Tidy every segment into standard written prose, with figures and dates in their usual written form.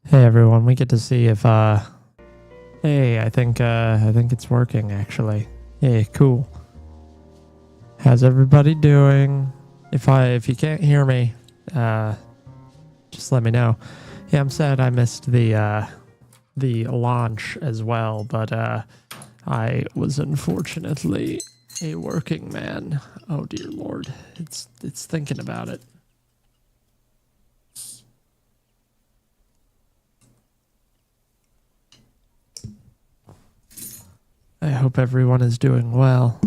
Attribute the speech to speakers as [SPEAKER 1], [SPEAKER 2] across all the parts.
[SPEAKER 1] Hey everyone, we get to see if hey, I think it's working actually. Hey, cool. How's everybody doing? If you can't hear me, just let me know. Yeah, I'm sad I missed the launch as well, but I was unfortunately a working man. Oh dear lord. It's thinking about it. I hope everyone is doing well.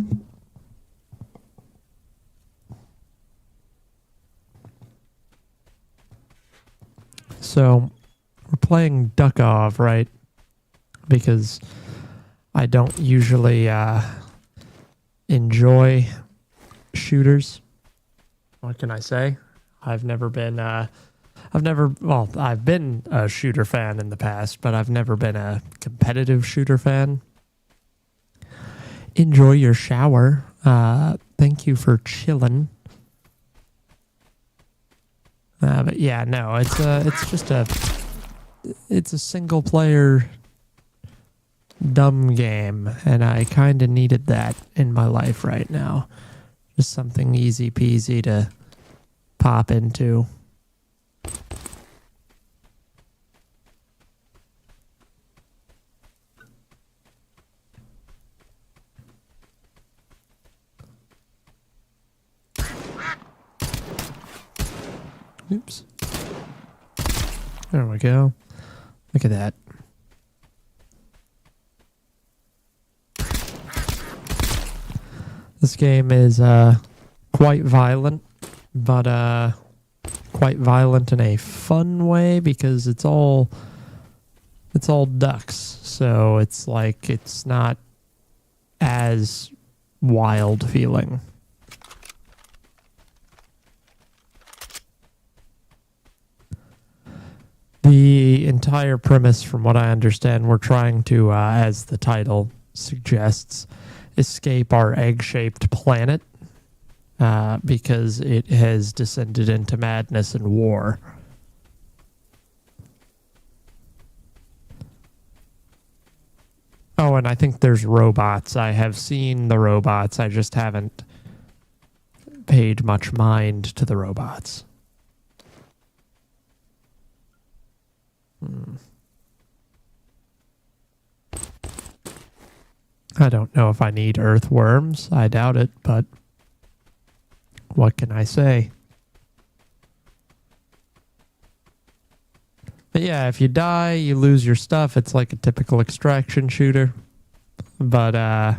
[SPEAKER 1] So, we're playing Duckov, right? Because I don't usually enjoy shooters. What can I say? I've been a shooter fan in the past, but I've never been a competitive shooter fan. Enjoy your shower. Thank you for chilling. But yeah, no, it's a single player dumb game, and I kind of needed that in my life right now. Just something easy peasy to pop into. Oops. There we go. Look at that. This game is quite violent, but quite violent in a fun way because it's all ducks. So it's like it's not as wild feeling. The entire premise, from what I understand, we're trying to, as the title suggests, escape our egg-shaped planet because it has descended into madness and war. Oh, and I think there's robots. I have seen the robots. I just haven't paid much mind to the robots. I don't know if I need earthworms. I doubt it, but what can I say? But yeah, if you die, you lose your stuff. It's like a typical extraction shooter. But I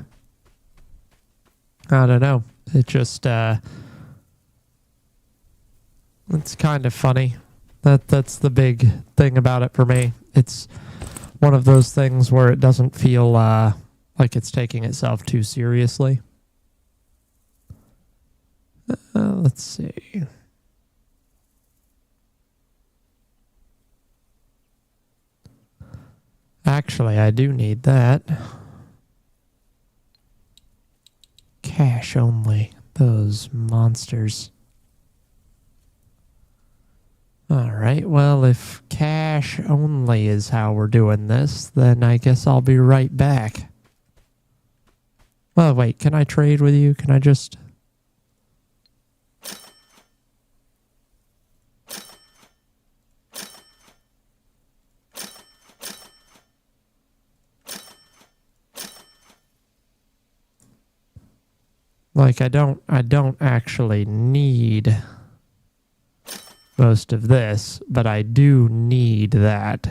[SPEAKER 1] don't know. It just it's kind of funny. That's the big thing about it for me. It's one of those things where it doesn't feel like it's taking itself too seriously. Let's see. Actually, I do need that. Cash only. Those monsters. Alright, well, if cash only is how we're doing this, then I guess I'll be right back. Well, wait, can I trade with you? Can I just... Like, I don't actually need most of this, but I do need that.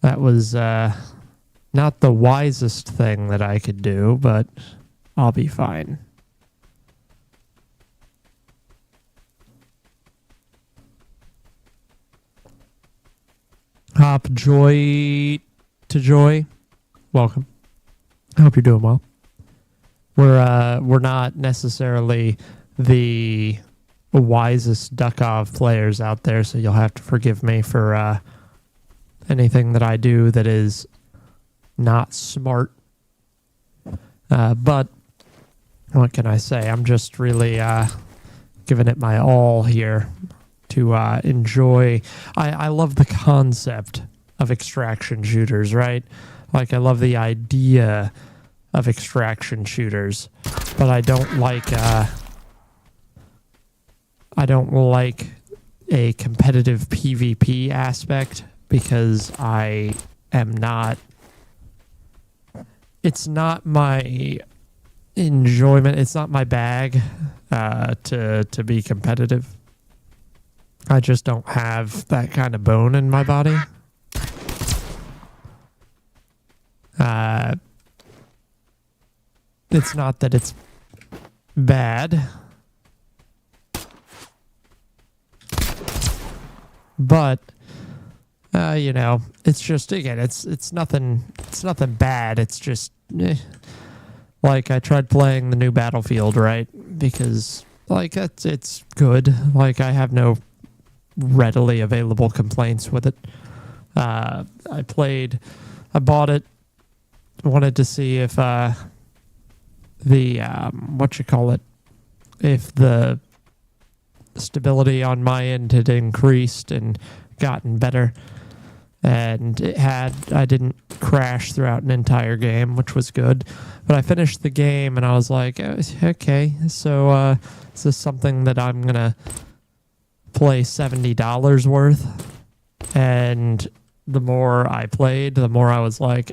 [SPEAKER 1] That was not the wisest thing that I could do, but I'll be fine. Hop Joy to Joy. Welcome. I hope you're doing well. We're not necessarily the wisest Duckov players out there, so you'll have to forgive me for anything that I do that is not smart. But what can I say? I'm just really giving it my all here to enjoy. I love the concept of extraction shooters, right? Like, I love the idea of extraction shooters, but I don't like a competitive PvP aspect, because I am not. It's not my enjoyment. It's not my bag to be competitive. I just don't have that kind of bone in my body. It's not that it's bad, but it's just, again, it's nothing bad. It's just like, I tried playing the new Battlefield, right? Because like it's good. Like, I have no readily available complaints with it. I bought it, wanted to see if if the stability on my end had increased and gotten better, and I didn't crash throughout an entire game, which was good. But I finished the game and I was like, okay, so is this something that I'm gonna play $70 worth? And the more I played, the more I was like,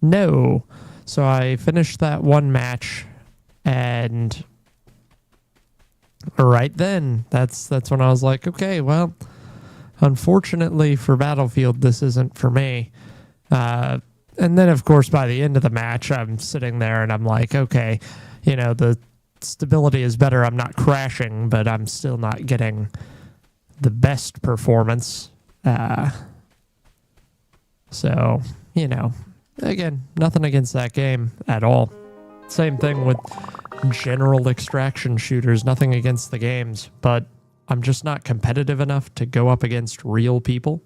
[SPEAKER 1] no. So I finished that one match, and right then, that's when I was like, okay, well, unfortunately for Battlefield, this isn't for me. And then, of course, by the end of the match, I'm sitting there and I'm like, okay, the stability is better. I'm not crashing, but I'm still not getting the best performance. So, again, nothing against that game at all. Same thing with general extraction shooters, nothing against the games, but I'm just not competitive enough to go up against real people.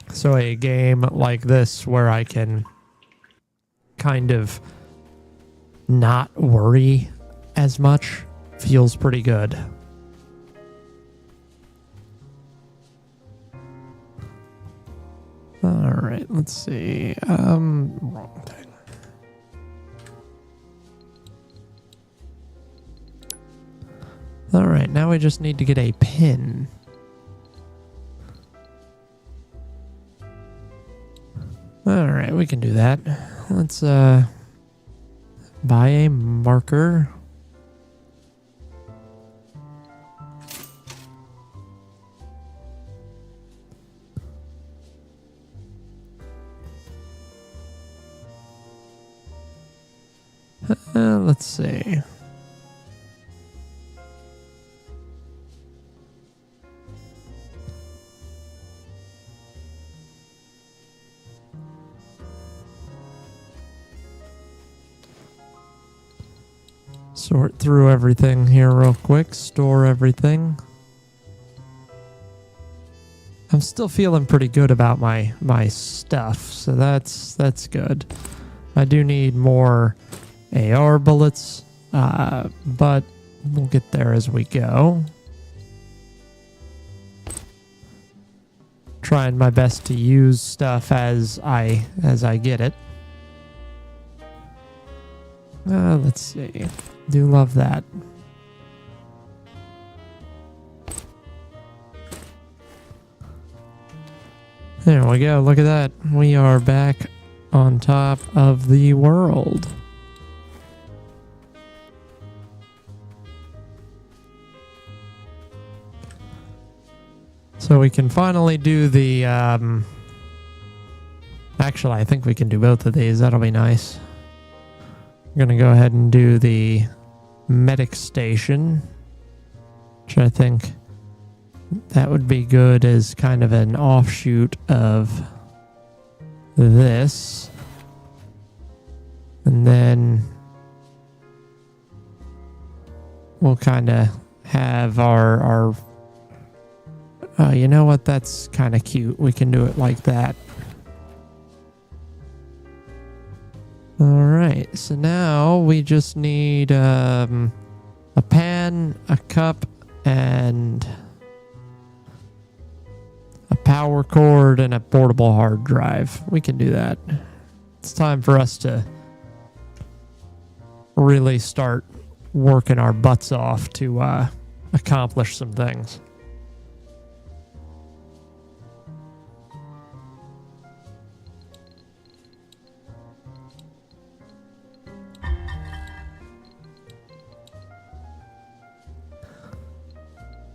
[SPEAKER 1] So a game like this, where I can kind of not worry as much, feels pretty good. All right, let's see. Wrong thing. All right, now we just need to get a pin. All right, we can do that. Let's buy a marker. Let's see. Sort through everything here real quick. Store everything. I'm still feeling pretty good about my stuff, so that's good. I do need more AR bullets, but we'll get there as we go. Trying my best to use stuff as I get it. Let's see. Do love that. There we go. Look at that. We are back on top of the world. So we can finally do the, actually, I think we can do both of these. That'll be nice. I'm going to go ahead and do the medic station, which I think that would be good as kind of an offshoot of this. And then we'll kind of have our Oh, you know what? That's kind of cute. We can do it like that. All right. So now we just need a pan, a cup, and a power cord and a portable hard drive. We can do that. It's time for us to really start working our butts off to accomplish some things.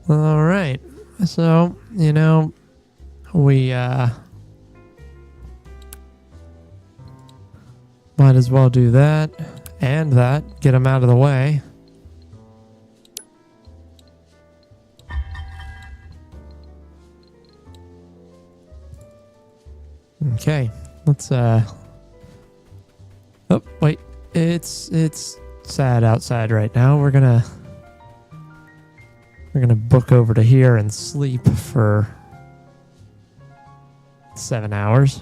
[SPEAKER 1] All right. So, you know, we might as well do that and that. Get them out of the way. Okay. Let's oh, wait. It's sad outside right now. We're gonna book over to here and sleep for 7 hours.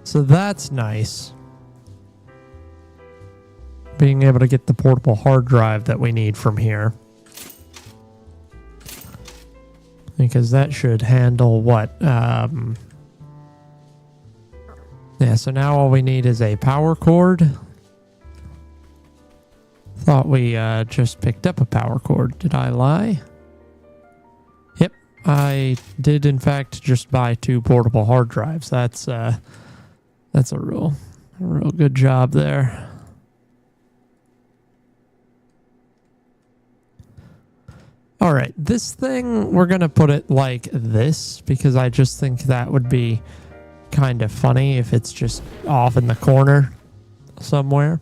[SPEAKER 1] So that's nice. Being able to get the portable hard drive that we need from here. Because that should handle what? Yeah, so now all we need is a power cord. Thought we just picked up a power cord. Did I lie? Yep, I did in fact just buy 2 portable hard drives. That's a real good job there. All right, this thing, we're going to put it like this because I just think that would be kind of funny if it's just off in the corner somewhere.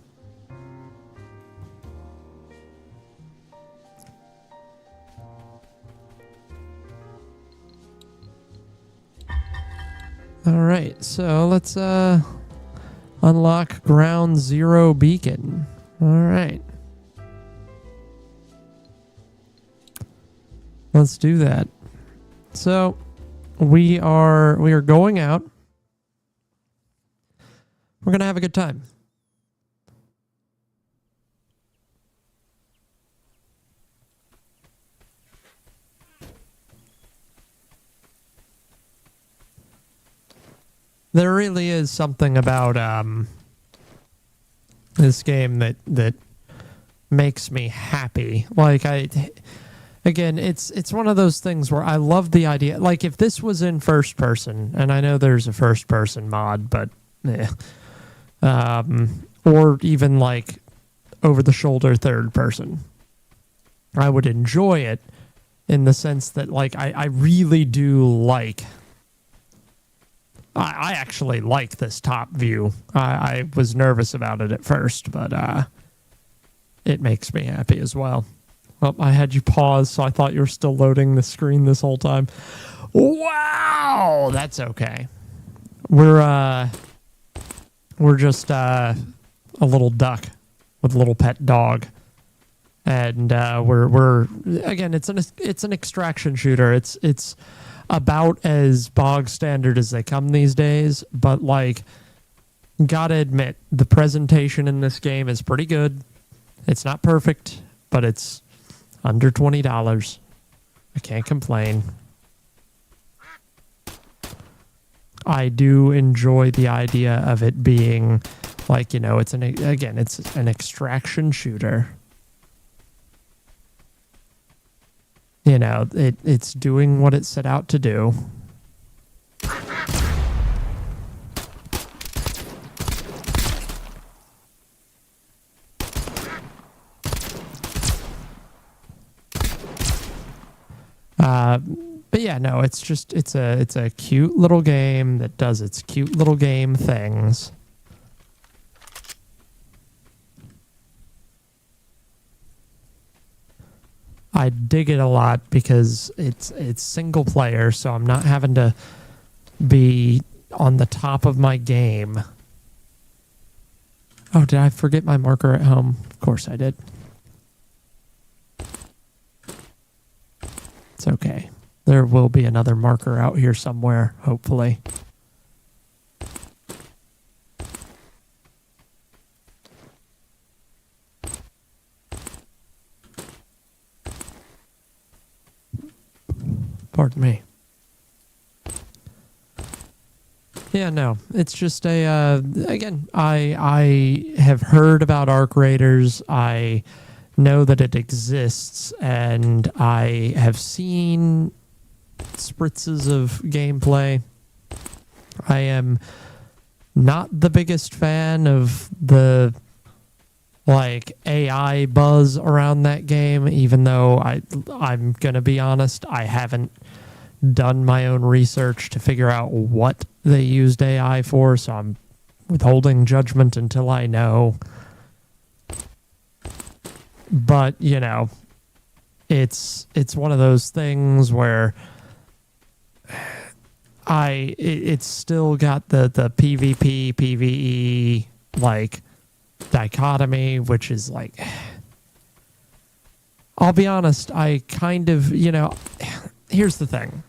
[SPEAKER 1] All right, so let's unlock ground 0 beacon. All right. Let's do that. So we are going out. We're going to have a good time. There really is something about this game that makes me happy. Like Again, it's one of those things where I love the idea. Like, if this was in first person, and I know there's a first person mod, but or even like over the shoulder third person, I would enjoy it in the sense that like I really do like. I actually like this top view. I was nervous about it at first, but it makes me happy as well. Well, I had you pause, so I thought you were still loading the screen this whole time. Wow, that's okay. We're just a little duck with a little pet dog, and we're again. It's an extraction shooter. It's about as bog standard as they come these days, but like, gotta admit, the presentation in this game is pretty good. It's not perfect, but it's under $20. I can't complain. I do enjoy the idea of it being like, you know, it's an extraction shooter. You know, it's doing what it set out to do. But yeah, no, it's a cute little game that does its cute little game things. I dig it a lot because it's single player, so I'm not having to be on the top of my game. Oh, did I forget my marker at home? Of course I did. It's okay. There will be another marker out here somewhere, hopefully. Pardon me. Yeah, no, it's just again, I have heard about Arc Raiders. I know that it exists, and I have seen spritzes of gameplay. I am not the biggest fan of the AI buzz around that game, even though I'm gonna be honest, I haven't done my own research to figure out what they used AI for, so I'm withholding judgment until I know. But, it's one of those things where it's still got the PvP, PvE dichotomy, which is I'll be honest, I kind of, here's the thing.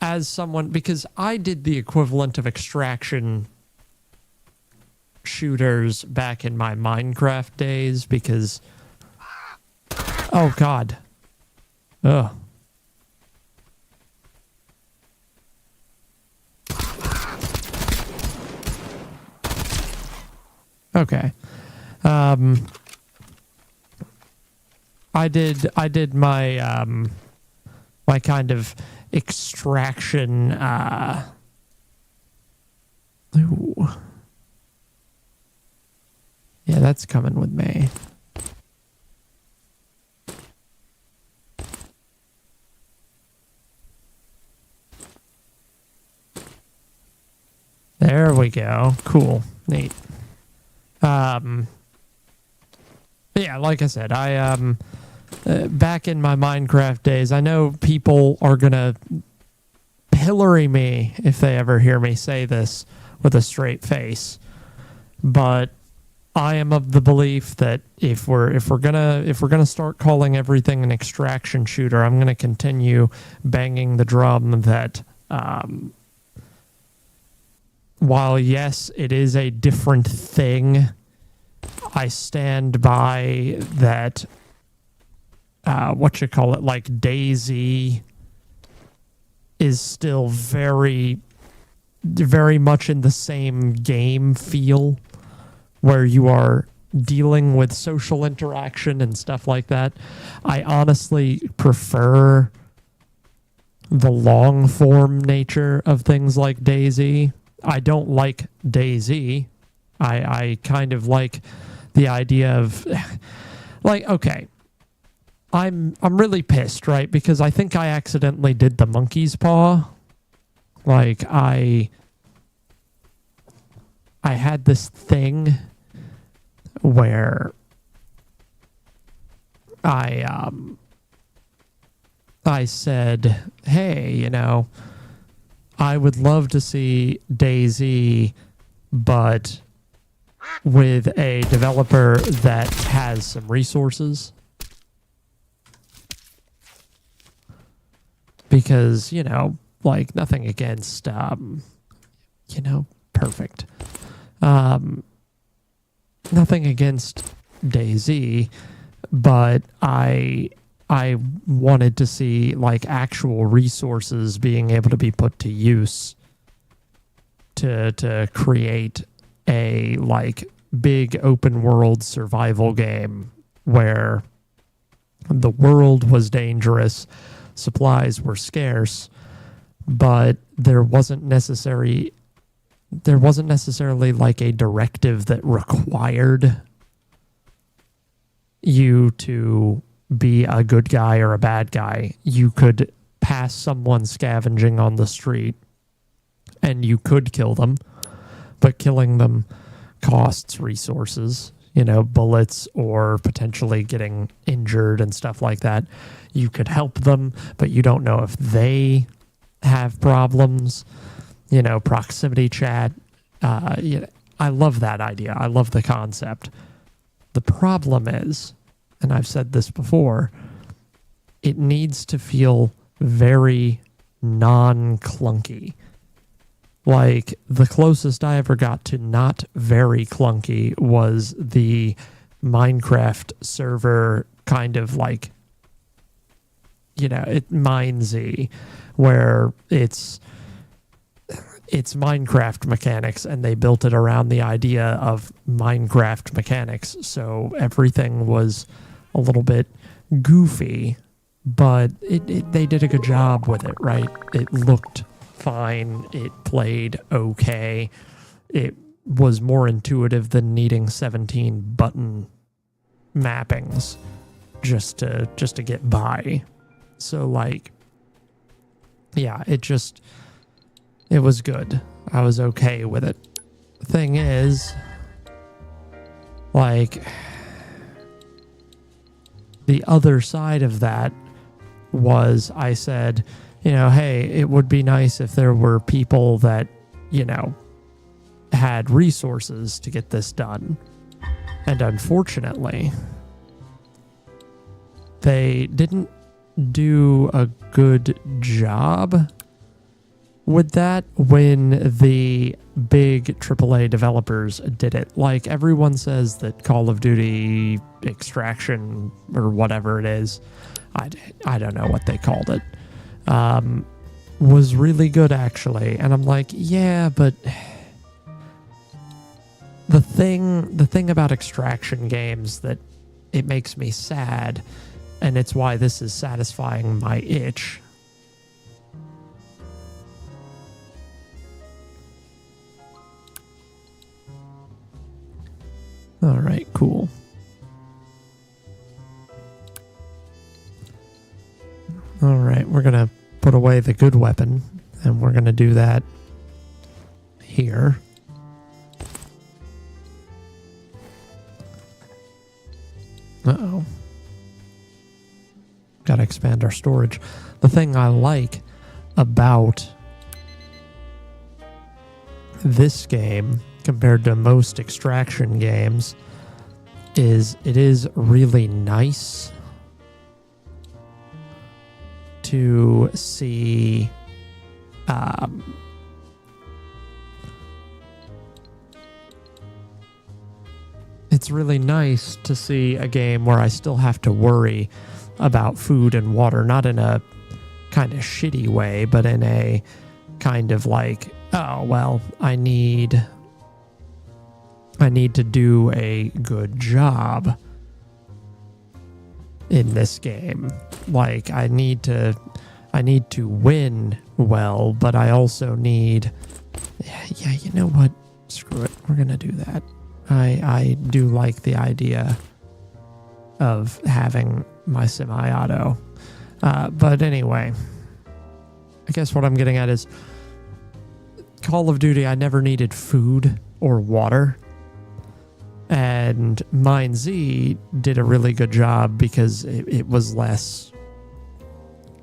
[SPEAKER 1] As someone, because I did the equivalent of extraction shooters back in my Minecraft days, because, oh God. Ugh. Okay. I did my my kind of extraction ooh. Yeah, that's coming with me. There we go. Cool. Neat. Yeah, like I said, I back in my Minecraft days, I know people are gonna pillory me if they ever hear me say this with a straight face, but I am of the belief that if we're gonna start calling everything an extraction shooter, I'm gonna continue banging the drum that while yes, it is a different thing, I stand by that. DayZ is still very, very much in the same game feel, where you are dealing with social interaction and stuff like that. I honestly prefer the long form nature of things like DayZ. I don't like DayZ. I kind of like the idea of okay, I'm really pissed, right? Because I think I accidentally did the monkey's paw. I had this thing where I said, hey, I would love to see DayZ, but with a developer that has some resources. Because, nothing against, perfect. Nothing against DayZ, but I wanted to see actual resources being able to be put to use to create a big open world survival game where the world was dangerous, supplies were scarce, but there wasn't necessarily a directive that required you to be a good guy or a bad guy. You could pass someone scavenging on the street and you could kill them, but killing them costs resources, bullets or potentially getting injured and stuff like that. You could help them, but you don't know if they have problems. proximity chat. I love that idea. I love the concept. The problem is, and I've said this before, it needs to feel very non-clunky. Like, the closest I ever got to not very clunky was the Minecraft server kind of like, Mindsy, where it's Minecraft mechanics, and they built it around the idea of Minecraft mechanics. So everything was a little bit goofy, but they did a good job with it, right? It looked fine. It played okay. It was more intuitive than needing 17 button mappings just to get by. So like, yeah, it was good. I was okay with it. The thing is, like, the other side of that was I said, hey, it would be nice if there were people that, had resources to get this done. And unfortunately, they didn't do a good job with that when the big AAA developers did it. Like, everyone says that Call of Duty Extraction, or whatever it is, I don't know what they called it, was really good, actually. And I'm like, yeah, but the thing about Extraction games that it makes me sad, and it's why this is satisfying my itch. All right, cool. All right, we're going to put away the good weapon, and we're going to do that here. Uh-oh. Got to expand our storage. The thing I like about this game compared to most Extraction games is it is really nice to see it's really nice to see a game where I still have to worry about food and water, not in a kind of shitty way, but in a kind of like, oh, well, I need to do a good job in this game. Like, I need to win well, but I also need, yeah, you know what? Screw it. We're going to do that. I do like the idea of having my semi-auto. But anyway, I guess what I'm getting at is Call of Duty, I never needed food or water. And Mindsy did a really good job because it was less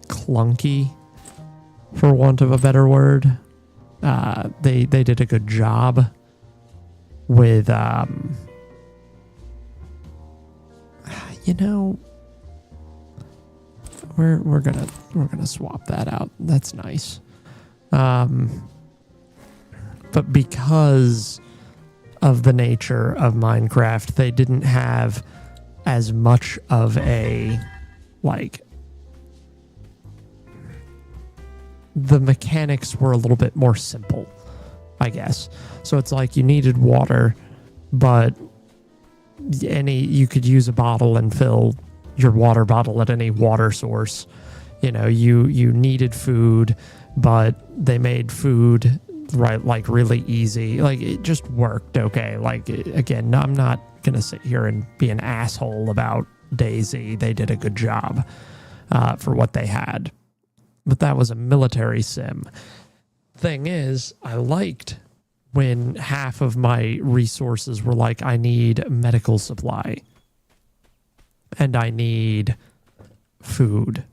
[SPEAKER 1] clunky, for want of a better word. They did a good job with we're gonna swap that out. That's nice. But because of the nature of Minecraft, they didn't have as much of a, like, the mechanics were a little bit more simple, I guess. So it's like you needed water, but you could use a bottle and fill your water bottle at any water source. You needed food, but they made food right, like, really easy. Like, it just worked okay. Like, again, I'm not gonna sit here and be an asshole about DayZ. They did a good job for what they had, but that was a military sim. Thing is, I liked when half of my resources were like, I need medical supply and I need food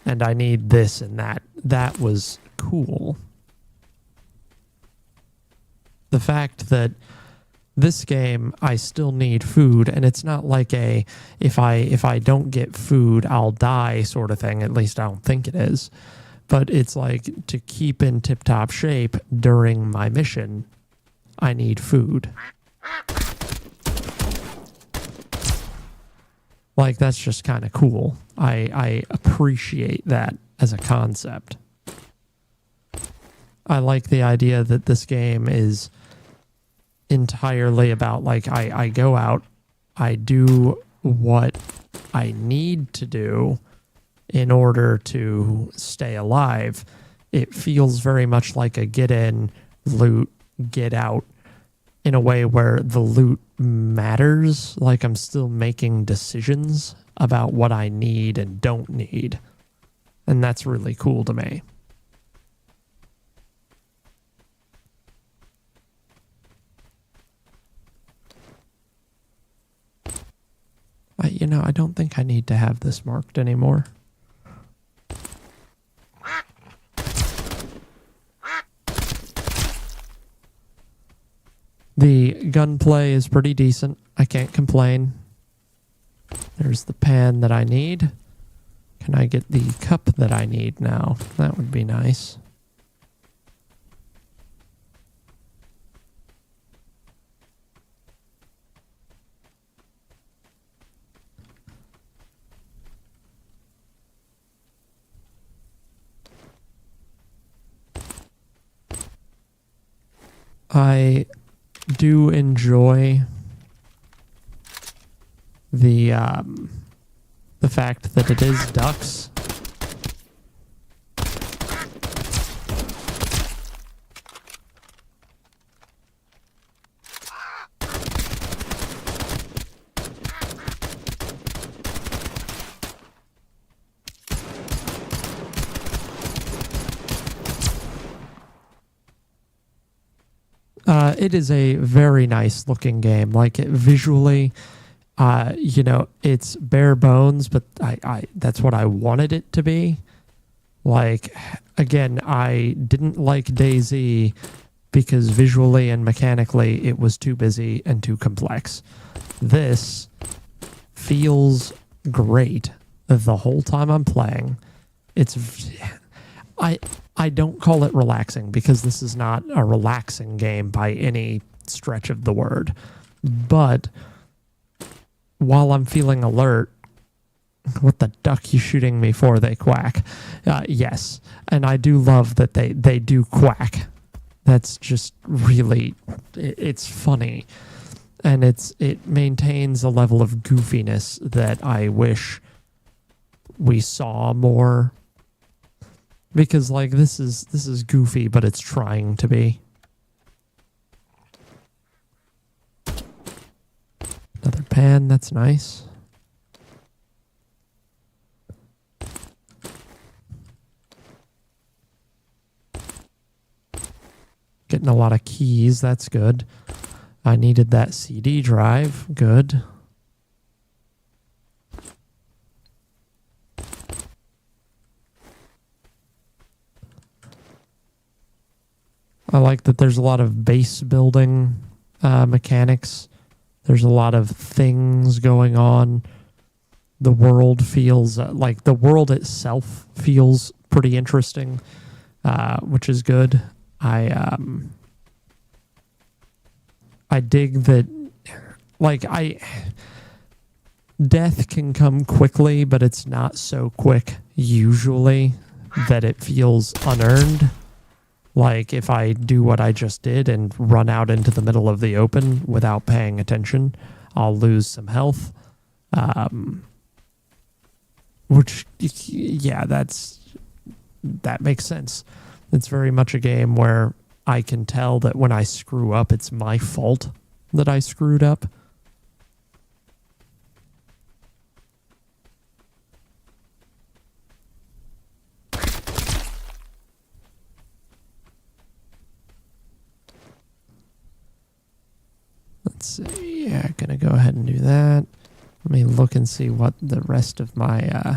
[SPEAKER 1] and I need this and that. That was cool. The fact that this game, I still need food, and it's not like a if I don't get food, I'll die sort of thing. At least I don't think it is. But it's like to keep in tip-top shape during my mission, I need food. Like, that's just kind of cool. I appreciate that as a concept. I like the idea that this game is entirely about, like, I go out, I do what I need to do in order to stay alive. It feels very much like a get in, loot, get out, in a way where the loot matters. Like, I'm still making decisions about what I need and don't need. And that's really cool to me. I don't think I need to have this marked anymore. The gunplay is pretty decent. I can't complain. There's the pan that I need. Can I get the cup that I need now? That would be nice. I do enjoy the fact that it is ducks. It is a very nice looking game. Like, visually, it's bare bones, but I that's what I wanted it to be. Like, again, I didn't like DayZ because visually and mechanically it was too busy and too complex. This feels great the whole time I'm playing. I don't call it relaxing because this is not a relaxing game by any stretch of the word. But while I'm feeling alert, what the duck you shooting me for? They quack. Yes, and I do love that they do quack. That's just really, it's funny. And it maintains a level of goofiness that I wish we saw more. Because, like, this is goofy, but it's trying to be. Another pan, that's nice. Getting a lot of keys, that's good. I needed that CD drive, good. I like that there's a lot of base building mechanics. There's a lot of things going on. The world feels like the world itself feels pretty interesting, which is good. I dig that. Like, death can come quickly, but it's not so quick usually that it feels unearned. Like, if I do what I just did and run out into the middle of the open without paying attention, I'll lose some health. Which, yeah, that makes sense. It's very much a game where I can tell that when I screw up, it's my fault that I screwed up. Let's see. Yeah, gonna go ahead and do that. Let me look and see what the rest of my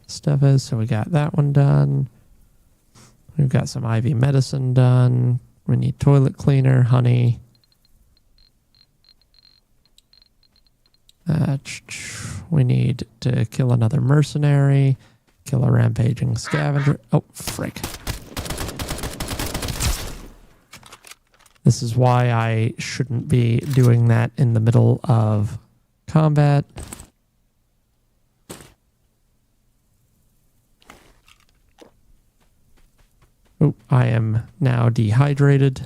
[SPEAKER 1] stuff is. So we got that one done. We've got some IV medicine done. We need toilet cleaner, honey. We need to kill another mercenary, kill a rampaging scavenger. Oh, frick. This is why I shouldn't be doing that in the middle of combat. Oh, I am now dehydrated,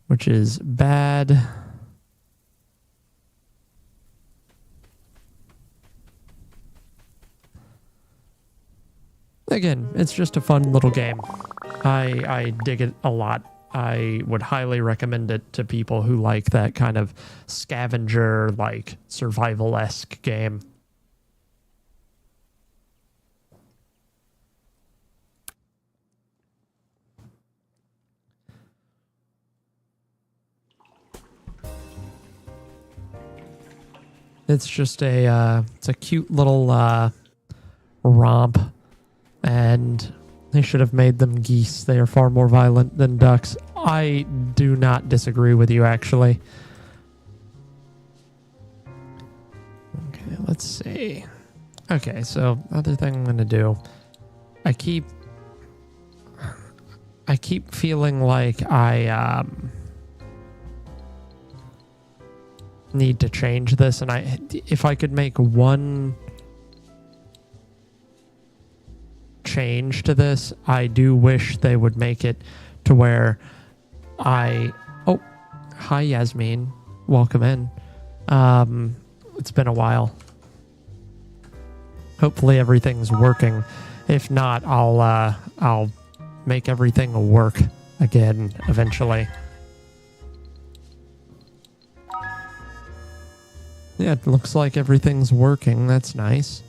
[SPEAKER 1] which is bad. Again, it's just a fun little game. I dig it a lot. I would highly recommend it to people who like that kind of scavenger, like survival-esque game. It's just it's a cute little romp, and they should have made them geese. They are far more violent than ducks. I do not disagree with you, actually. Okay, let's see. Okay, so other thing I'm gonna do. I keep feeling like I need to change this, and if I could make one change to this, I do wish they would make it to where oh, hi Yasmin, welcome in. It's been a while. Hopefully everything's working. If not, I'll make everything work again eventually. Yeah, it looks like everything's working. That's nice.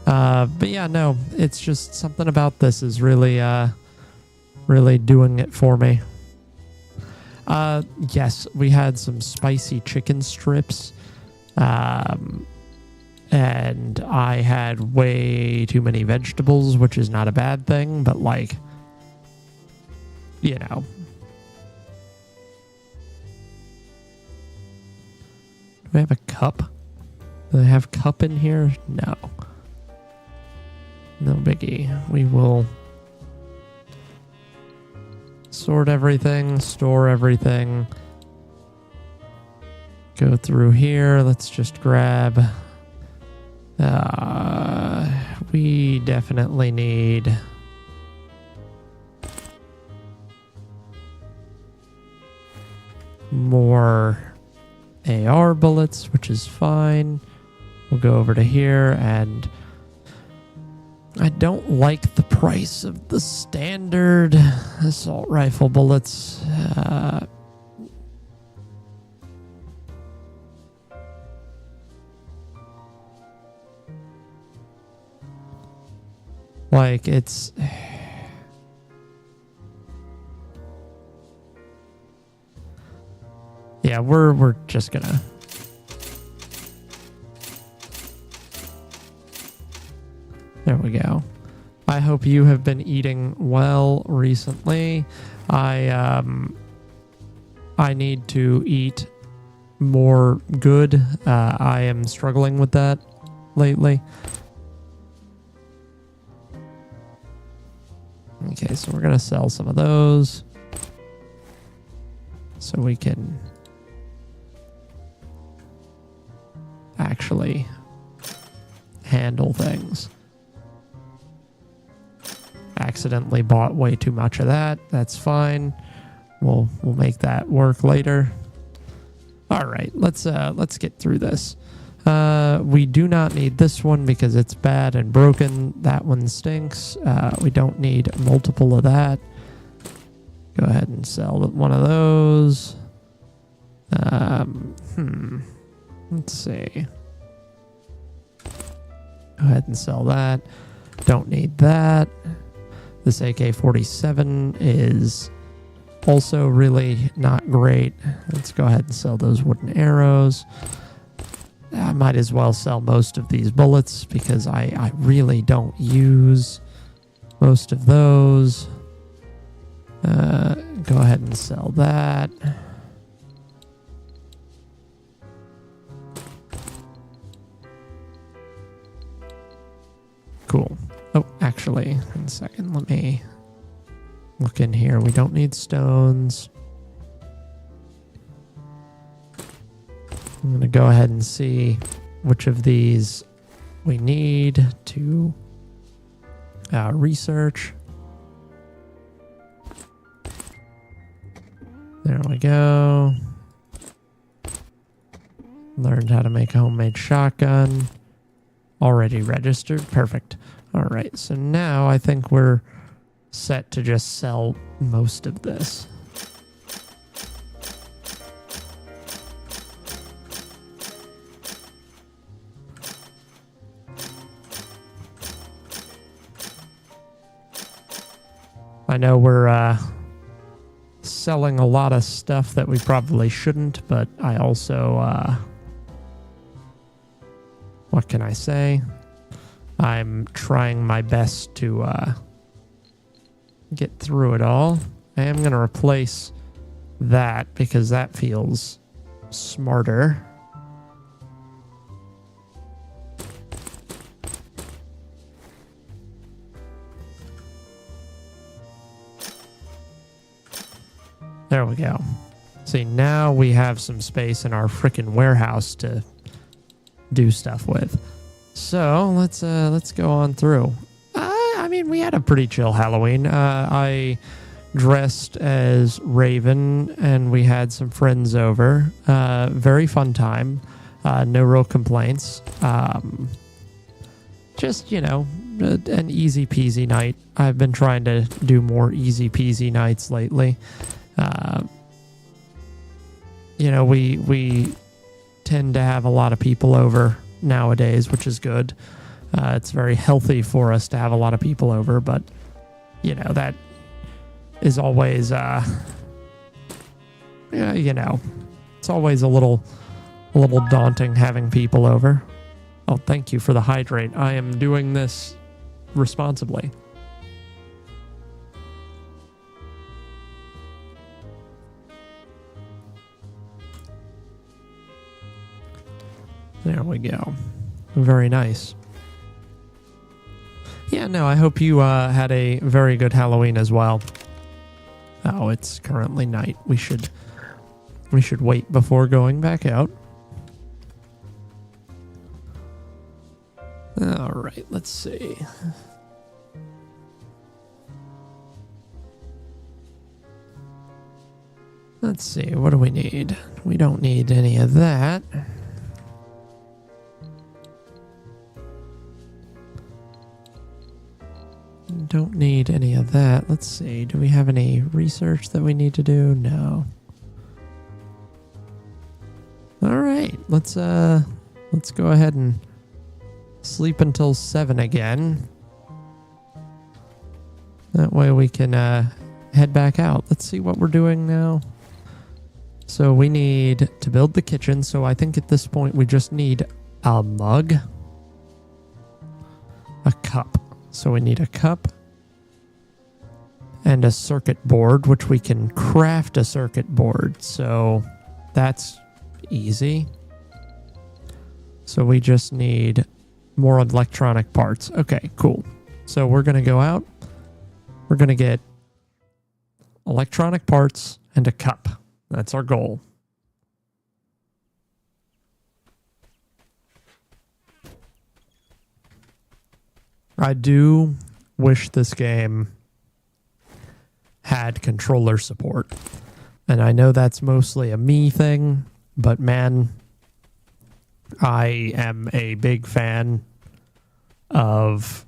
[SPEAKER 1] But yeah, no, it's just something about this is really doing it for me. Yes, we had some spicy chicken strips. And I had way too many vegetables, which is not a bad thing, but like, you know. Do we have a cup? Do they have cup in here? No. No biggie. We will sort everything, store everything. Go through here. Let's just grab. We definitely need more AR bullets, which is fine. We'll go over to here, and I don't like the price of the standard assault rifle bullets. Like, it's... Yeah, we're just gonna... There we go. I hope you have been eating well recently. I need to eat more good. I am struggling with that lately. Okay, so we're gonna sell some of those so we can actually handle things. Accidentally bought way too much of that. That's fine. We'll make that work later. All right, let's get through this. We do not need this one because it's bad and broken. That one stinks. We don't need multiple of that. Go ahead and sell one of those. Let's see. Go ahead and sell that. Don't need that. This AK-47 is also really not great. Let's go ahead and sell those wooden arrows. I might as well sell most of these bullets because I really don't use most of those. Go ahead and sell that. Cool. Oh, actually, in a second, let me look in here. We don't need stones. I'm going to go ahead and see which of these we need to research. There we go. Learned how to make a homemade shotgun. Already registered. Perfect. All right. So now I think we're set to just sell most of this. I know we're selling a lot of stuff that we probably shouldn't, but I also, what can I say? I'm trying my best to get through it all. I am going to replace that because that feels smarter. There we go. See, now we have some space in our frickin' warehouse to do stuff with. So let's go on through. I mean, we had a pretty chill Halloween. I dressed as Raven, and we had some friends over. Very fun time. No real complaints. Just, you know, an easy peasy night. I've been trying to do more easy peasy nights lately. You know, we tend to have a lot of people over nowadays, which is good. It's very healthy for us to have a lot of people over, but you know, that is always, you know, it's always a little daunting having people over. Oh, thank you for the hydrate. I am doing this responsibly. There we go. Very nice. Yeah, no, I hope you had a very good Halloween as well. Oh, it's currently night. We should wait before going back out. All right, let's see. Let's see, what do we need? We don't need any of that. Don't need any of that. Let's see. Do we have any research that we need to do? No. All right. Let's go ahead and sleep until 7 again. That way we can head back out. Let's see what we're doing now. So we need to build the kitchen. So I think at this point we just need a mug, a cup. So we need a cup and a circuit board, which we can craft a circuit board. So that's easy. So we just need more electronic parts. Okay, cool. So we're going to go out. We're going to get electronic parts and a cup. That's our goal. I do wish this game had controller support. And I know that's mostly a me thing, but man, I am a big fan of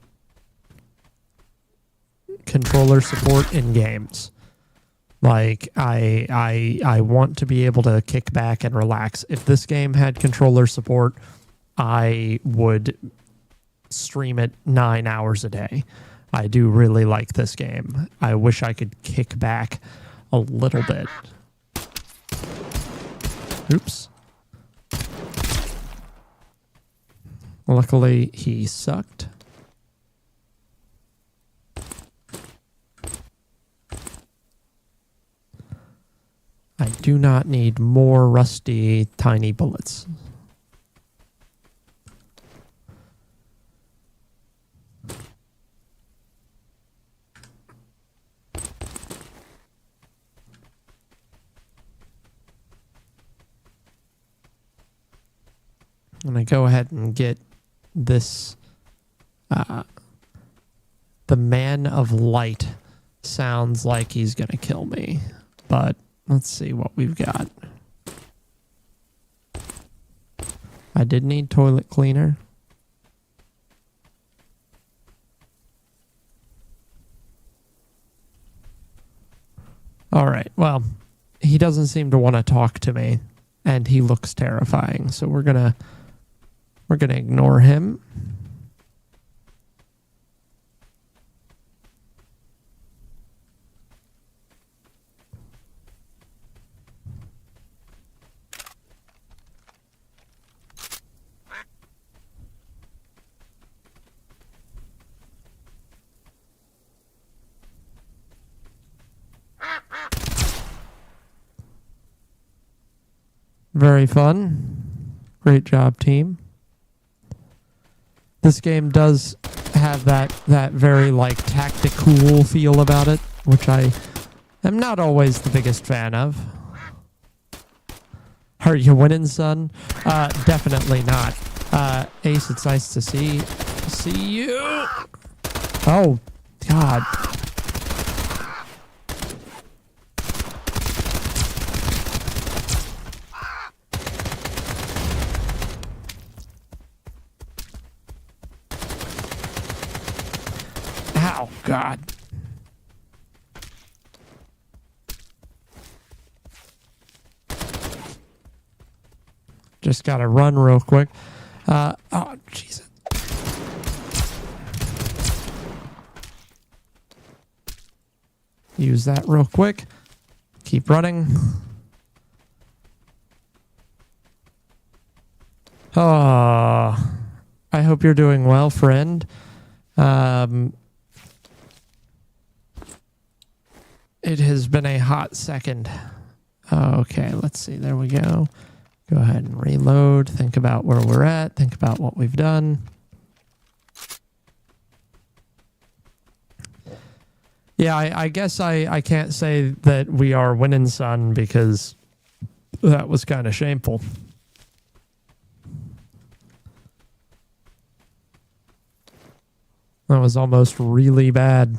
[SPEAKER 1] controller support in games. Like, I want to be able to kick back and relax. If this game had controller support, I would stream it 9 hours a day. I do really like this game. I wish I could kick back a little bit. Oops. Luckily, he sucked. do not need more rusty, tiny bullets. I'm going to go ahead and get this. The Man of Light sounds like he's going to kill me. But let's see what we've got. I did need toilet cleaner. All right. Well, he doesn't seem to want to talk to me, and he looks terrifying. So we're going to ignore him. Very fun. Great job, team. This game does have that very like tactical feel about it, which I am not always the biggest fan of. Are you winning, son? Definitely not. Ace, it's nice to see you. Oh, God. Oh, God. Just gotta run real quick. Oh, Jesus. Use that real quick. Keep running. Oh, I hope you're doing well, friend. It has been a hot second. Okay, let's see. There we go. Go ahead and reload. Think about where we're at. Think about what we've done. Yeah, I guess I can't say that we are winning, son, because that was kind of shameful. That was almost really bad.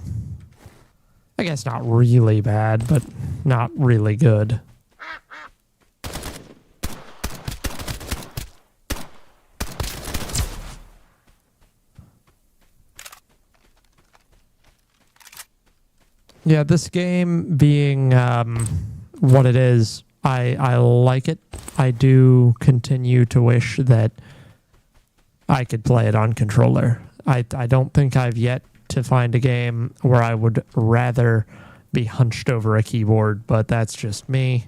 [SPEAKER 1] I guess not really bad, but not really good. Yeah, this game being what it is, I like it. I do continue to wish that I could play it on controller. I don't think I've yet to find a game where I would rather be hunched over a keyboard, but that's just me.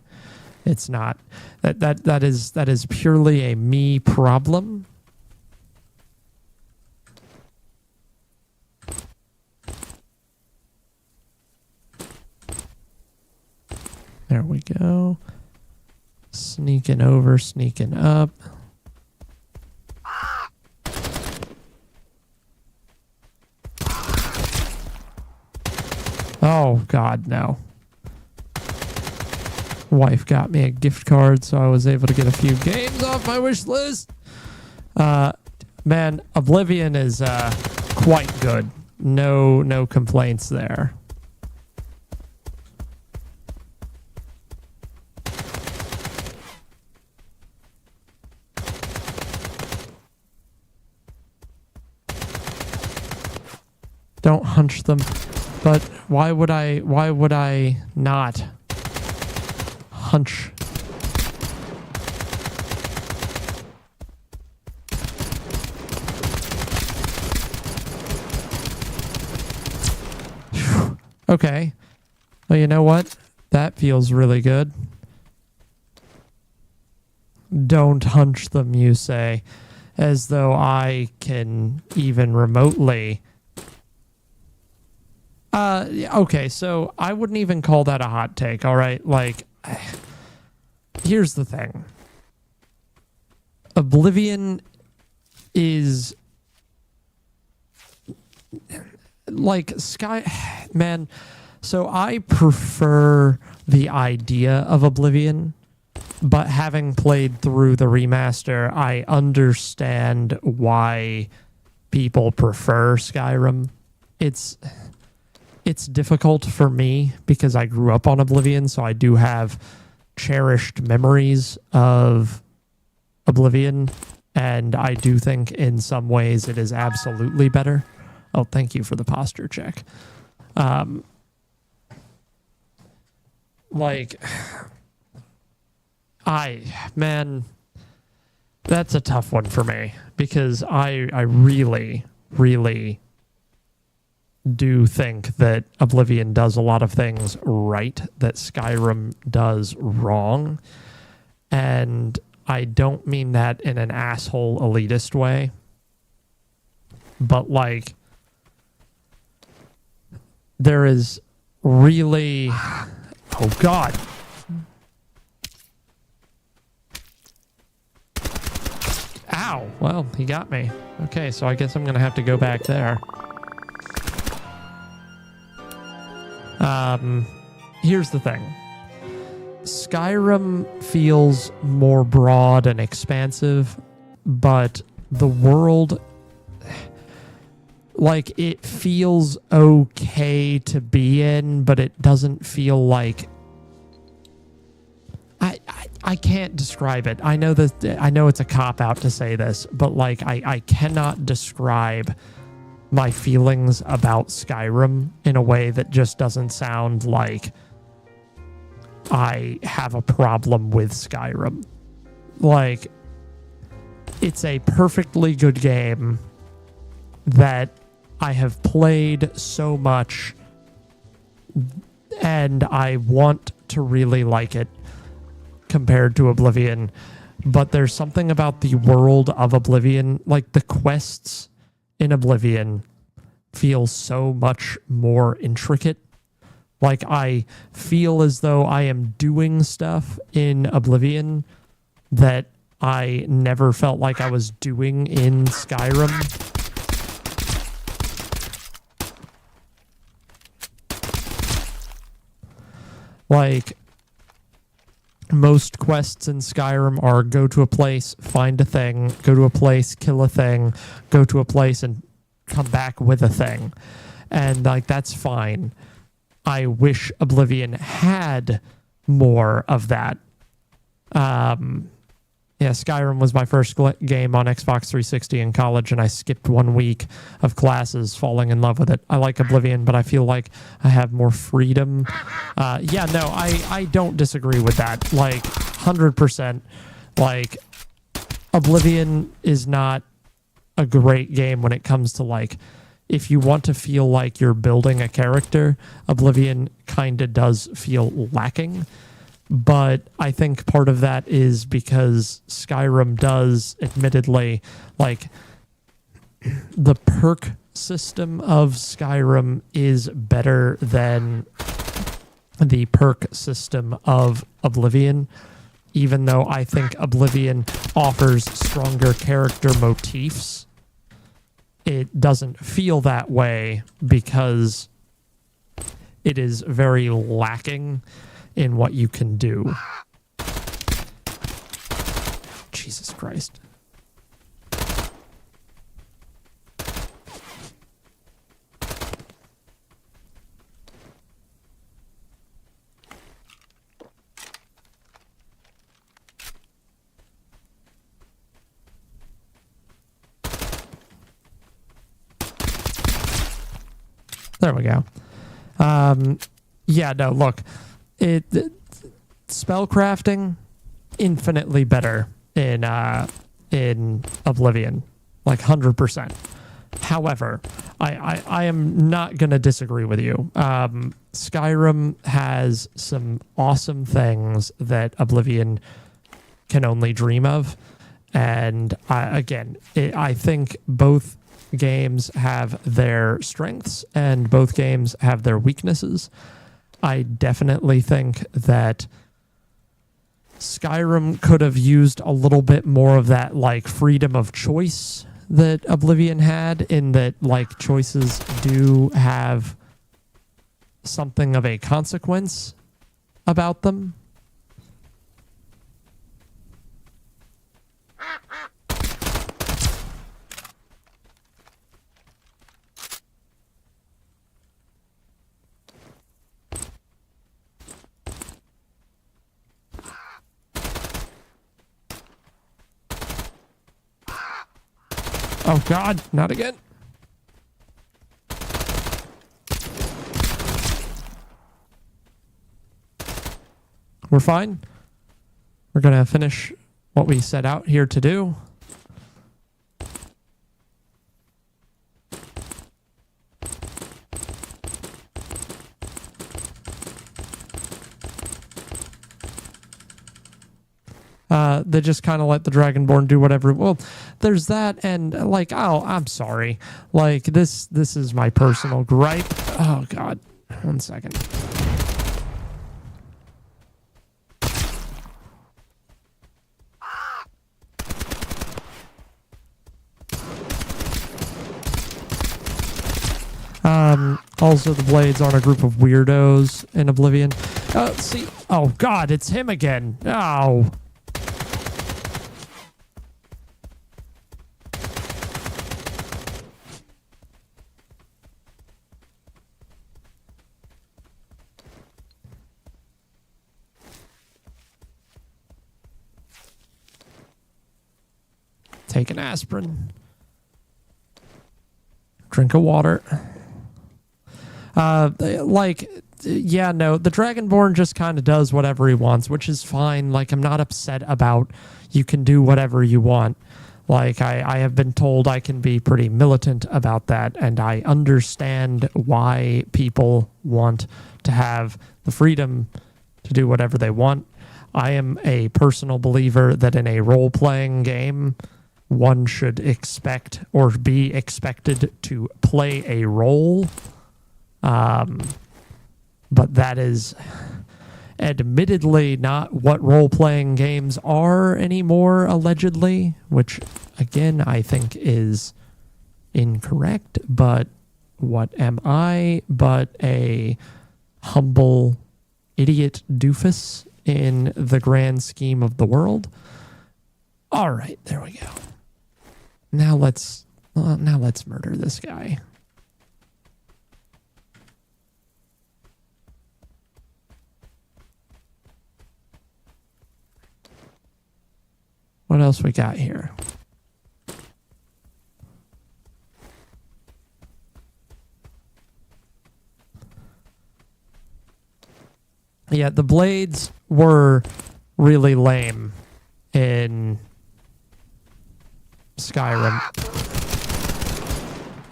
[SPEAKER 1] It's not that is purely a me problem. There we go. Sneaking over, sneaking up. Oh, God, no. Wife got me a gift card, so I was able to get a few games off my wish list. Man, Oblivion is quite good. No complaints there. Don't hunch them. But why would I not hunch? Okay. Well, you know what? That feels really good. Don't hunch them, you say, as though I can even remotely. Okay, so I wouldn't even call that a hot take, all right? Like, here's the thing. Oblivion is like man. So I prefer the idea of Oblivion, but having played through the remaster, I understand why people prefer Skyrim. It's difficult for me because I grew up on Oblivion, so I do have cherished memories of Oblivion, and I do think in some ways it is absolutely better. Oh, thank you for the posture check. Man, that's a tough one for me because I really, really do think that Oblivion does a lot of things right that Skyrim does wrong. And I don't mean that in an asshole elitist way, but like there is really, oh God. Ow, well, he got me. Okay, so I guess I'm gonna have to go back there. Here's the thing. Skyrim feels more broad and expansive, but the world, like, it feels okay to be in, but it doesn't feel like... I can't describe it. I know it's a cop-out to say this, but like I cannot describe my feelings about Skyrim in a way that just doesn't sound like I have a problem with Skyrim. Like, it's a perfectly good game that I have played so much, and I want to really like it compared to Oblivion. But there's something about the world of Oblivion, like the quests in Oblivion feel so much more intricate. Like, I feel as though I am doing stuff in Oblivion that I never felt like I was doing in Skyrim. Like, most quests in Skyrim are go to a place, find a thing, go to a place, kill a thing, go to a place and come back with a thing. And like, that's fine. I wish Oblivion had more of that. Yeah, Skyrim was my first game on Xbox 360 in college, and I skipped 1 week of classes falling in love with it. I like Oblivion, but I feel like I have more freedom. Yeah, no, I don't disagree with that. Like, 100%. Like, Oblivion is not a great game when it comes to, like, if you want to feel like you're building a character, Oblivion kind of does feel lacking. But I think part of that is because Skyrim does, admittedly, like, the perk system of Skyrim is better than the perk system of Oblivion, even though I think Oblivion offers stronger character motifs. It doesn't feel that way because it is very lacking in what you can do. Jesus Christ. There we go. Yeah, no, look. Spellcrafting infinitely better in Oblivion, like 100%. However, I am not going to disagree with you. Skyrim has some awesome things that Oblivion can only dream of, and I think both games have their strengths and both games have their weaknesses. I definitely think that Skyrim could have used a little bit more of that, like, freedom of choice that Oblivion had, in that, like, choices do have something of a consequence about them. Oh God, not again. We're fine. We're gonna finish what we set out here to do. They just kind of let the Dragonborn do whatever. Well, there's that, and like, oh, I'm sorry. Like, this is my personal gripe. Oh God, 1 second. Also, the Blades aren't a group of weirdos in Oblivion. See, oh God, it's him again. Oh. Take an aspirin. Drink of water. Yeah, no, the Dragonborn just kind of does whatever he wants, which is fine. Like, I'm not upset about you can do whatever you want. Like, I have been told I can be pretty militant about that, and I understand why people want to have the freedom to do whatever they want. I am a personal believer that in a role-playing game, one should expect or be expected to play a role. But that is admittedly not what role-playing games are anymore, allegedly, which, again, I think is incorrect. But what am I but a humble idiot doofus in the grand scheme of the world? All right, there we go. Now let's murder this guy. What else we got here? Yeah, the Blades were really lame in Skyrim.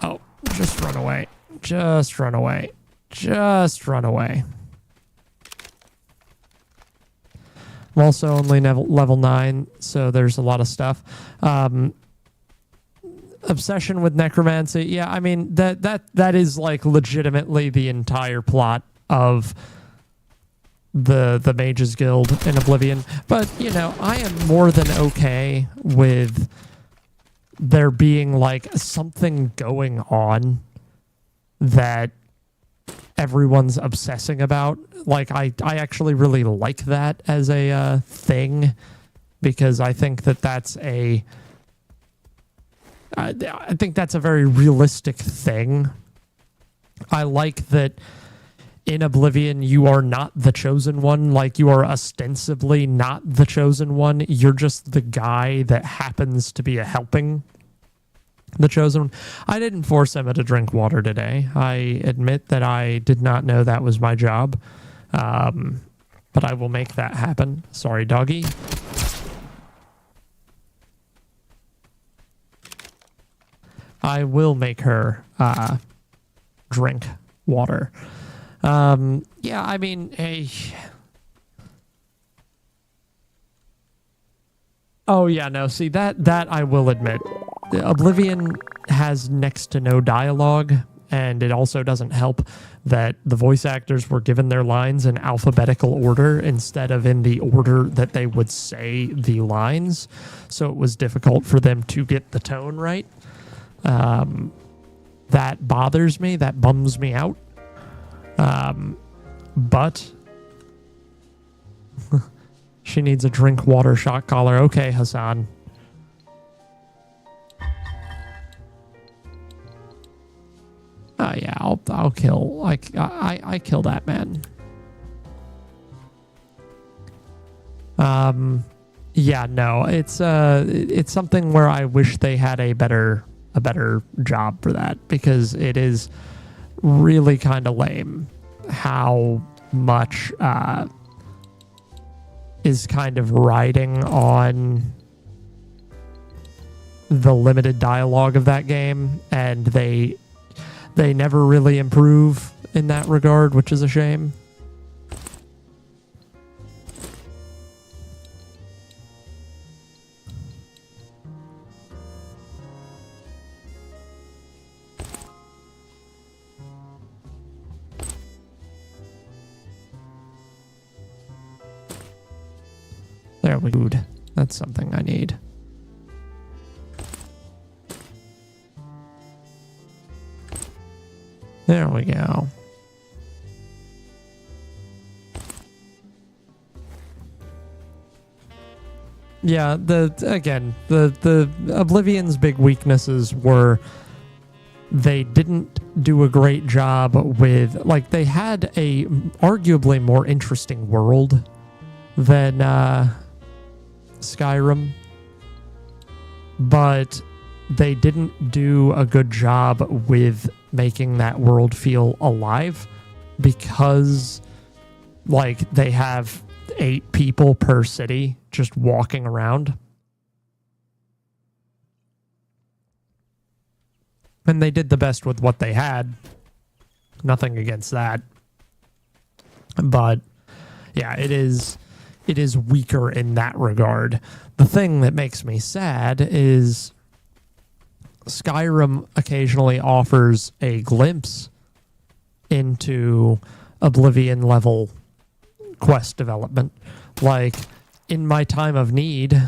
[SPEAKER 1] Oh, just run away. Just run away. Just run away. I'm also only level 9, so there's a lot of stuff. Obsession with necromancy. Yeah, I mean, that is like legitimately the entire plot of the Mages Guild in Oblivion. But, you know, I am more than okay with there being like something going on that everyone's obsessing about. Like, I actually really like that as a thing, because I think that's I think that's a very realistic thing. I like that in Oblivion, you are not the chosen one. Like, you are ostensibly not the chosen one. You're just the guy that happens to be helping the chosen one. I didn't force Emma to drink water today. I admit that I did not know that was my job. But I will make that happen. Sorry, doggy. I will make her drink water. Yeah, I mean, hey. Oh yeah, no, see that I will admit. Oblivion has next to no dialogue And it also doesn't help that the voice actors were given their lines in alphabetical order instead of in the order that they would say the lines. So it was difficult for them to get the tone right. That bothers me. That bums me out. But she needs a drink water shock collar. Okay, Hassan. Oh yeah, I'll kill. I kill that man. Yeah, no, it's something where I wish they had a better job for that, because it is really kind of lame how much is kind of riding on the limited dialogue of that game, and they never really improve in that regard, which is a shame. There we go. That's something I need. There we go. Yeah, the Oblivion's big weaknesses were they didn't do a great job with, like, they had a arguably more interesting world than Skyrim, but they didn't do a good job with making that world feel alive, because, like, they have 8 people per city just walking around. And they did the best with what they had. Nothing against that. But yeah, it is weaker in that regard. The thing that makes me sad is Skyrim occasionally offers a glimpse into Oblivion level quest development. Like, In My Time of Need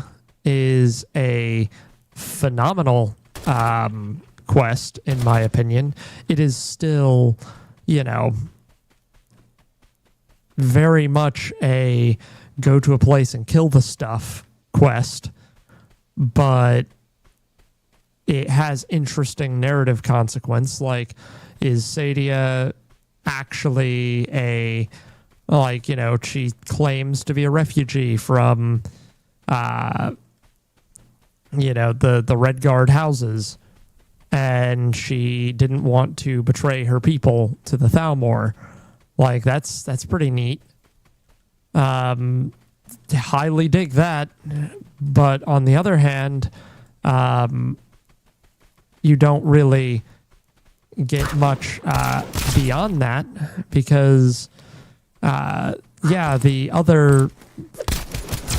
[SPEAKER 1] is a phenomenal quest, in my opinion. It is still, very much a go to a place and kill the stuff quest, but it has interesting narrative consequence. Like, is Sadia actually she claims to be a refugee from, the Redguard houses, and she didn't want to betray her people to the Thalmor. Like, that's pretty neat. Highly dig that. But on the other hand, you don't really get much beyond that, because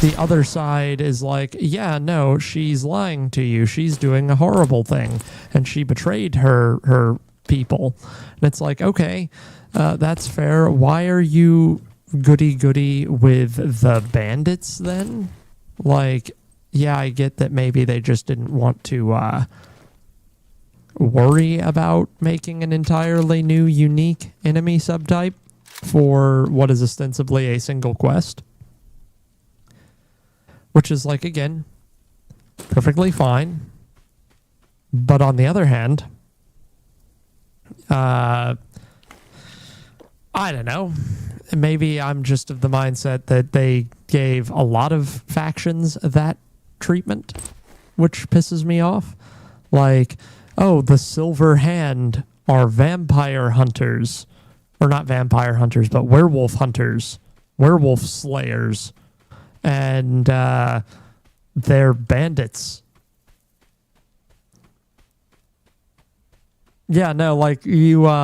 [SPEAKER 1] the other side is like, yeah, no, she's lying to you, she's doing a horrible thing, and she betrayed her people. And it's like, okay, that's fair. Why are you goody with the bandits then? Like, yeah, I get that maybe they just didn't want to worry about making an entirely new, unique enemy subtype for what is ostensibly a single quest. Which is, like, again, perfectly fine. But on the other hand, I don't know. Maybe I'm just of the mindset that they gave a lot of factions that treatment, which pisses me off. Like, oh, the Silver Hand are vampire hunters. Or not vampire hunters, but werewolf hunters. Werewolf slayers. And they're bandits. Yeah, no, like, you're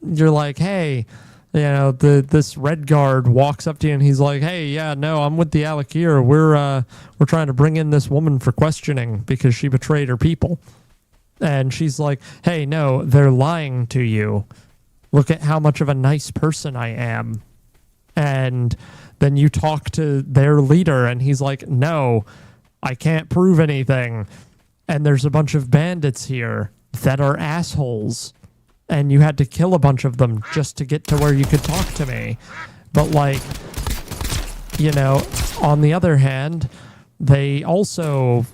[SPEAKER 1] like, hey, this Redguard walks up to you and he's like, hey, yeah, no, I'm with the Alakir. We're trying to bring in this woman for questioning because she betrayed her people. And she's like, hey, no, they're lying to you. Look at how much of a nice person I am. And then you talk to their leader and he's like, no, I can't prove anything. And there's a bunch of bandits here that are assholes. And you had to kill a bunch of them just to get to where you could talk to me. But like, you know, on the other hand, they also,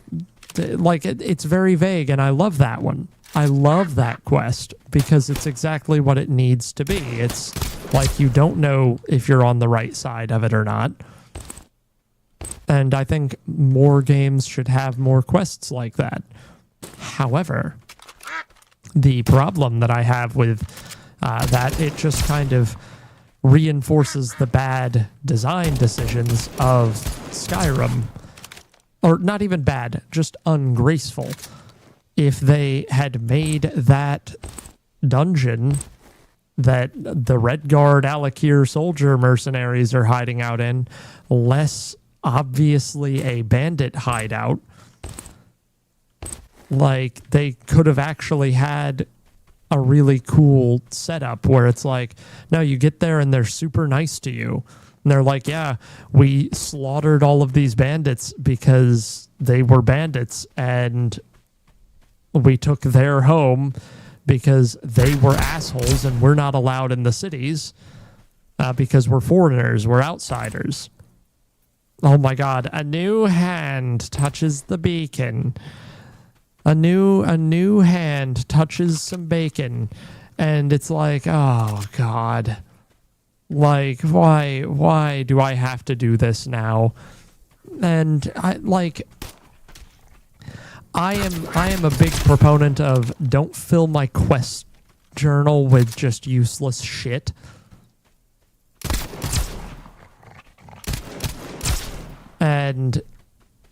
[SPEAKER 1] like, it's very vague, and I love that one. I love that quest because it's exactly what it needs to be. It's like you don't know if you're on the right side of it or not. And I think more games should have more quests like that. However, the problem that I have with that, it just kind of reinforces the bad design decisions of Skyrim. Or not even bad, just ungraceful. If they had made that dungeon that the Redguard Alakir soldier mercenaries are hiding out in less obviously a bandit hideout, like they could have actually had a really cool setup where it's like, no, you get there and they're super nice to you. And they're like, yeah, we slaughtered all of these bandits because they were bandits, and we took their home because they were assholes and we're not allowed in the cities because we're foreigners, we're outsiders. Oh my God, a new hand touches the beacon. A new hand touches some bacon, and it's like, oh God. Like, why do I have to do this now? And I am a big proponent of don't fill my quest journal with just useless shit. And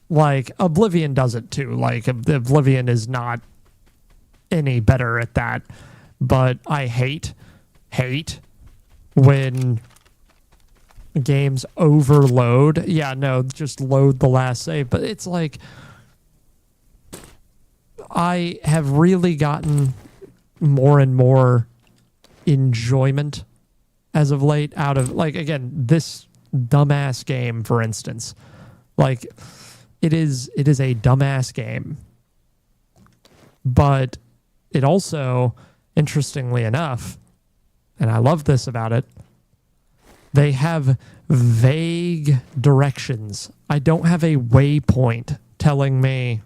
[SPEAKER 1] like Oblivion does it too. Like Oblivion is not any better at that, but I hate when games overload. Yeah, no, just load the last save. But it's like, I have really gotten more and more enjoyment as of late out of, like, again, this dumbass game, for instance. Like, it is a dumbass game. But it also, interestingly enough, and I love this about it, they have vague directions. I don't have a waypoint telling me,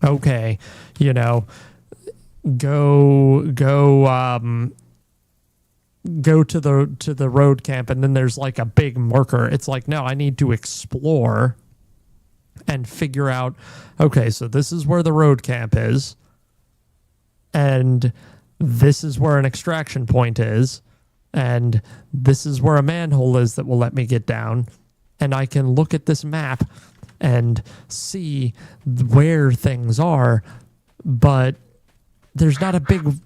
[SPEAKER 1] okay, you know, go to the road camp, and then there's like a big marker. It's like, no, I need to explore and figure out, okay, so this is where the road camp is, and this is where an extraction point is, and this is where a manhole is that will let me get down, and I can look at this map and see where things are, but there's not a big old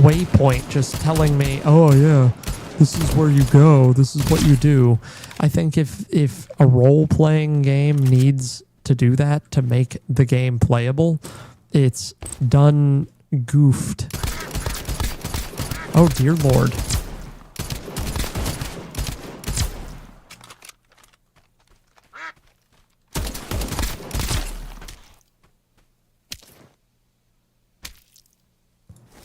[SPEAKER 1] waypoint just telling me, oh yeah, this is where you go, this is what you do. I think if a role-playing game needs to do that to make the game playable, it's done goofed. Oh dear Lord.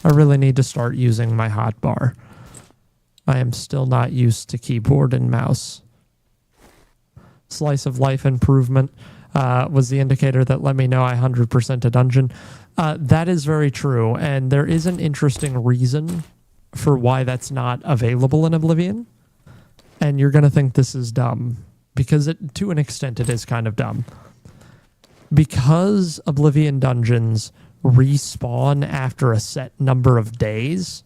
[SPEAKER 1] I really need to start using my hotbar. I am still not used to keyboard and mouse. Slice of life improvement was the indicator that let me know I 100% a dungeon. That is very true, and there is an interesting reason for why that's not available in Oblivion. And you're going to think this is dumb, because to an extent it is kind of dumb. Because Oblivion dungeons respawn after a set number of days,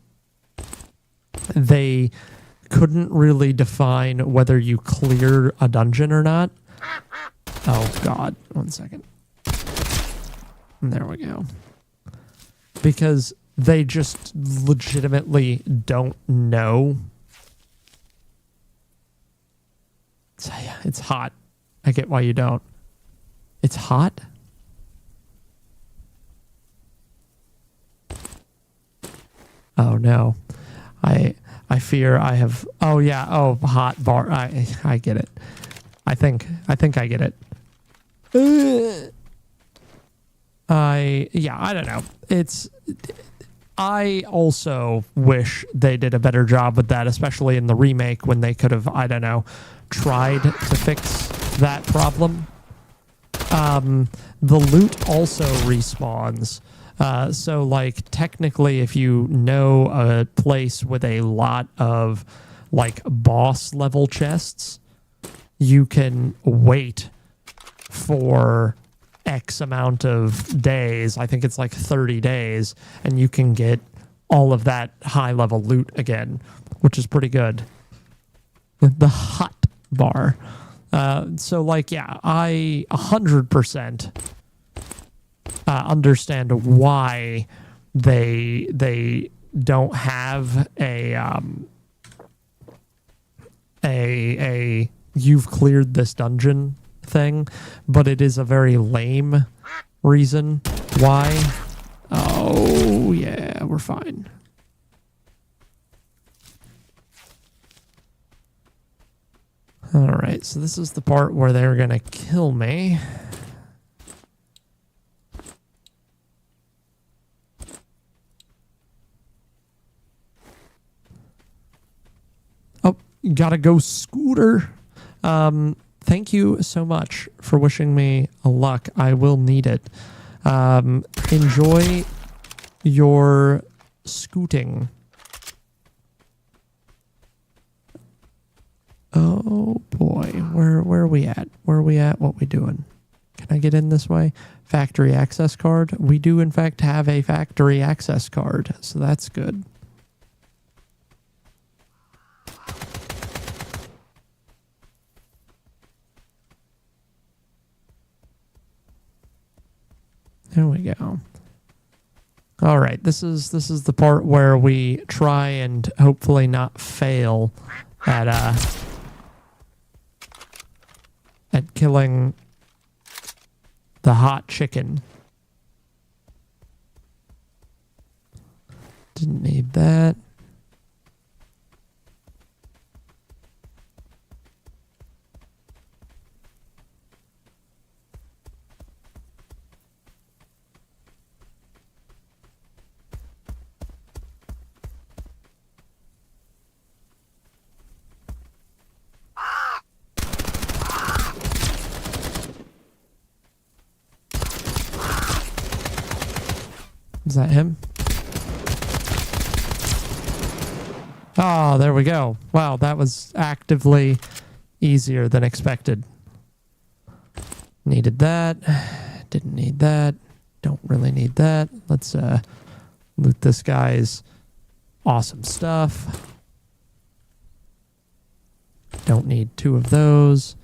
[SPEAKER 1] they couldn't really define whether you clear a dungeon or not. Oh God, 1 second. There we go. Because they just legitimately don't know. It's hot. I get why you don't. It's hot? Oh no. I fear I have. Oh yeah. Oh, hot bar. I get it. I think I get it. I don't know. I also wish they did a better job with that, especially in the remake when they could have, I don't know, tried to fix that problem. The loot also respawns. So, like, technically, if you know a place with a lot of, like, boss level chests, you can wait for X amount of days. I think it's like 30 days, and you can get all of that high level loot again, which is pretty good. The hot bar. So, like, yeah, I 100% understand why they don't have a you've cleared this dungeon thing, but it is a very lame reason why. Oh yeah, we're fine. All right, so this is the part where they're gonna kill me. Oh, gotta go, Scooter. Thank you so much for wishing me a luck. I will need it. Enjoy your scooting. Oh boy, where are we at? Where are we at? What we doing? Can I get in this way? Factory access card. We do in fact have a factory access card, so that's good. There we go. All right, this is the part where we try and hopefully not fail at killing the hot chicken. Didn't need that. Is that him? Oh, there we go. Wow, that was actively easier than expected. Needed that. Didn't need that. Don't really need that. Let's loot this guy's awesome stuff. Don't need 2 of those.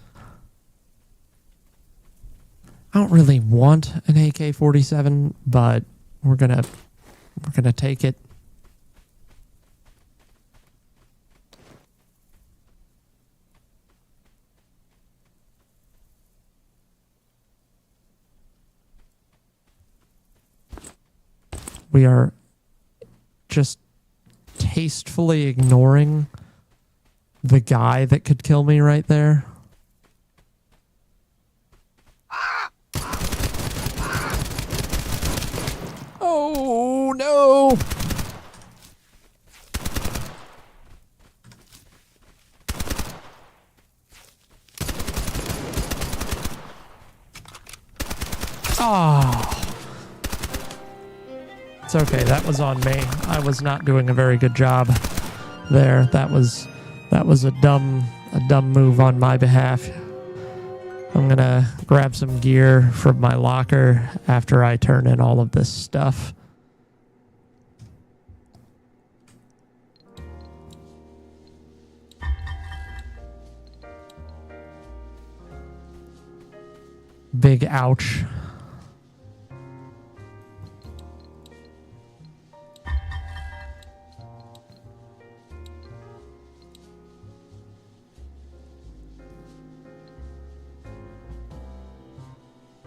[SPEAKER 1] I don't really want an AK-47, but we're gonna take it. We are just tastefully ignoring the guy that could kill me right there. Oh no! Oh. It's okay, that was on me. I was not doing a very good job there. That was a dumb move on my behalf. I'm gonna grab some gear from my locker after I turn in all of this stuff. Big ouch.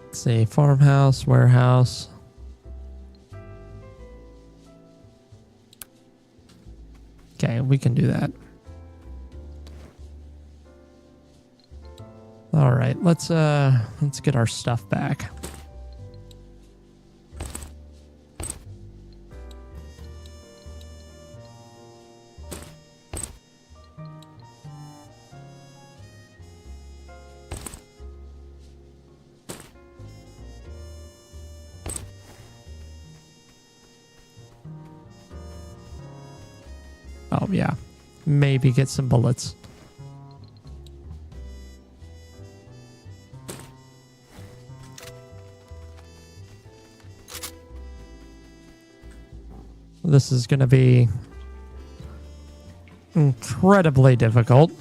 [SPEAKER 1] Let's see, farmhouse, warehouse. we can do that. All right, let's get our stuff back. Oh yeah, maybe get some bullets. This is going to be incredibly difficult.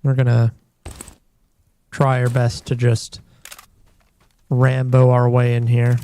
[SPEAKER 1] We're going to try our best to just Rambo our way in here.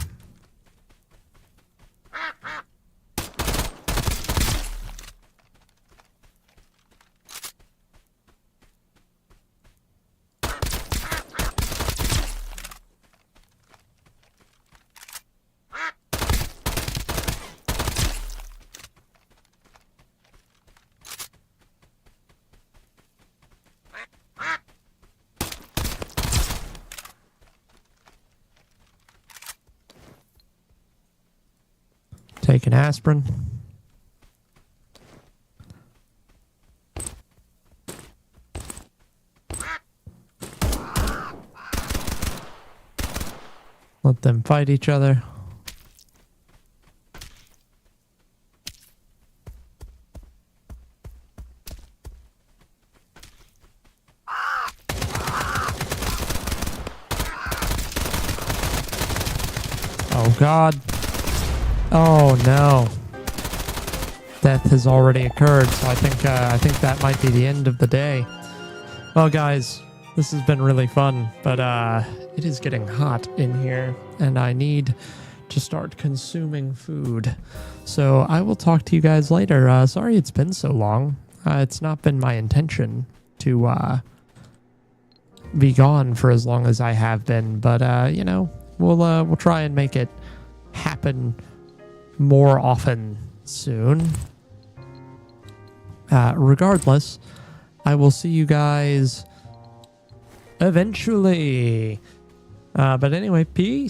[SPEAKER 1] Take an aspirin. Let them fight each other. Oh God. Oh no. Death has already occurred, so I think that might be the end of the day. Well guys, this has been really fun, but it is getting hot in here and I need to start consuming food. So I will talk to you guys later. Sorry it's been so long. It's not been my intention to be gone for as long as I have been, but you know, we'll try and make it happen more often soon. Regardless, I will see you guys eventually. But anyway, peace.